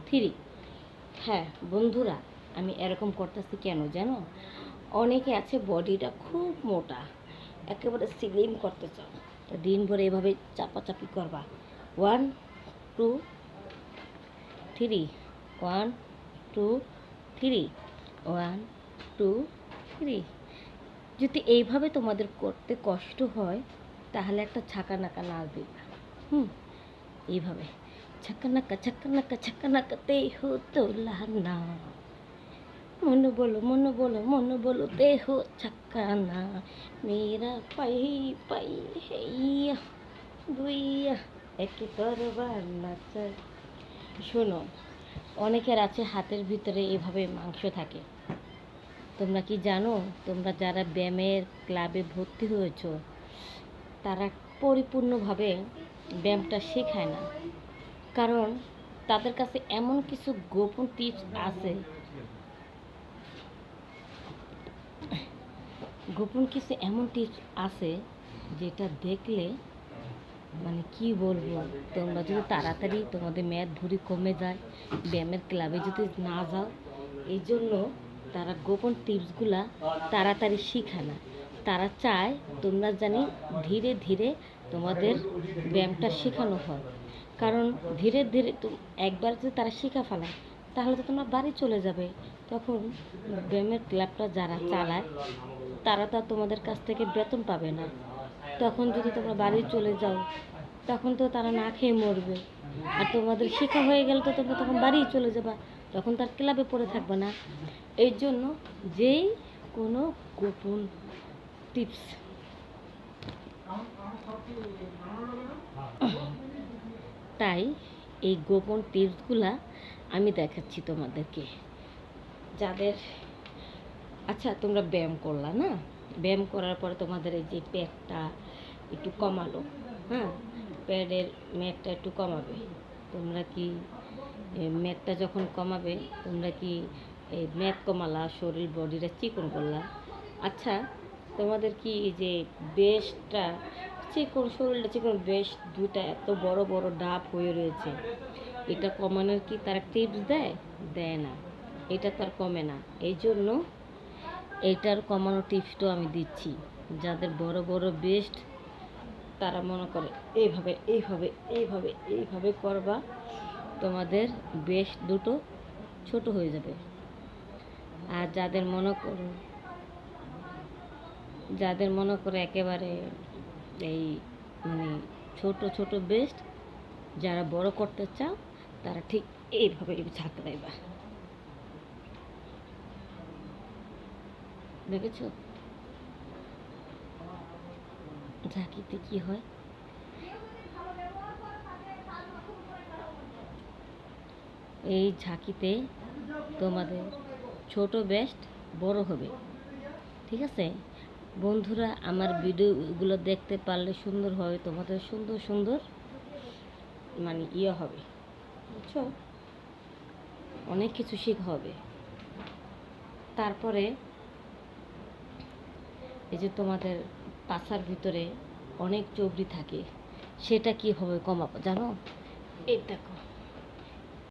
Three. হ্যাঁ বন্ধুরা, আমি এরকম করতেছি কেন জানো? অনেকে আছে বডিটা খুব মোটা, একেবারে স্লিম করতে চাও, তো দিনভর এভাবে চাপাচাপি করবা। 1 2 3, 1 2 3, 1 2 3। যদি এইভাবে তোমাদের করতে কষ্ট হয় তাহলে একটা ছাকা নাকা নাচ দিবা। এইভাবে ছক্কা নাকাতে হতো লানা, মন বলো তে হো ছক্কা না, মেরা পাই পাই হেইয়া দুইয়া একে করবার নাচা। শোনো, অনেকের আছে হাতের ভিতরে এভাবে মাংস থাকে। তোমরা কি জানো, তোমরা যারা ব্যায়ামের ক্লাবে ভর্তি হয়েছ তারা পরিপূর্ণভাবে ব্যায়ামটা শেখায় না, কারণ তাদের কাছে এমন কিছু গোপন টিপস আছে, যেটা দেখলে মানে কি বলবো, তোমরা যদি তাড়াতাড়ি তোমাদের মেদ ভুঁড়ি কমে যায়, ব্যায়ামের ক্লাবে যদি না যাও, এই জন্য তারা গোপন টিপসগুলা তাড়াতাড়ি শিখে না। তারা চায় তোমরা জানি ধীরে ধীরে তোমাদের ব্যায়ামটা শেখানো হয়, কারণ ধীরে ধীরে একবার যদি তারা শিখা ফেলায় তাহলে তো তোমরা বাড়ি চলে যাবে। তখন ব্যায়ামের ক্লাবটা যারা চালায় তারা তো তোমাদের কাছ থেকে বেতন পাবে না। তখন যদি তোমরা বাড়ি চলে যাও তখন তো তারা না খেয়ে মরবে, আর তোমাদের শেখা হয়ে গেলে তো তোমরা তখন বাড়ি চলে যাবা, তখন তার ক্লাবে পড়ে থাকবে না। এই জন্য যেই কোনো গোপন টিপস তাই এই গোপন টিপসগুলা আমি দেখাচ্ছি তোমাদেরকে। যাদের আচ্ছা তোমরা ব্যায়াম করলা না, ব্যায়াম করার পরে তোমাদের এই যে পেটটা একটু কমালো, প্যাডের মেদটা একটু কমাবে। তোমরা কি মেদটা যখন কমাবে তোমরা কি এই মেদ কমালা, শরীর বডিটা চিকন করলা। আচ্ছা তোমাদের কি এই যে বেশটা চিকন, শরীরটা চিকন, বেশ দুইটা এত বড় বড় ডাব হয়ে রয়েছে, এটা কমানোর কি তারা টিপস দেয়? দেয় না, এটা তো আর কমে না। এই জন্য এইটার কমানোর টিপসটাও আমি দিচ্ছি। যাদের বড় বড় বেস্ট তারা মনে করে এইভাবে এইভাবে এইভাবে এইভাবে করবা, তোমাদের বেশ দুটো ছোট হয়ে যাবে। আর যাদের মনে করে একেবারে এই মানে ছোট ছোট বেস্ট যারা বড় করতে চাও তারা ঠিক এইভাবে ঝাঁকড়াইবা। দেখেছো ঝাঁকিতে কি হয়? এই ঝাঁকিতে তোমাদের ছোট বেস্ট বড় হবে। ঠিক আছে বন্ধুরা, আমার ভিডিওগুলো দেখতে পারলে সুন্দর হবে, তোমাদের সুন্দর সুন্দর মানে হবে, বুঝছো? অনেক কিছু শেখা হবে। তারপরে এই যে তোমাদের পাছার ভিতরে অনেক চর্বি থাকে, সেটা কি হবে কমাবো জানো? এই দেখো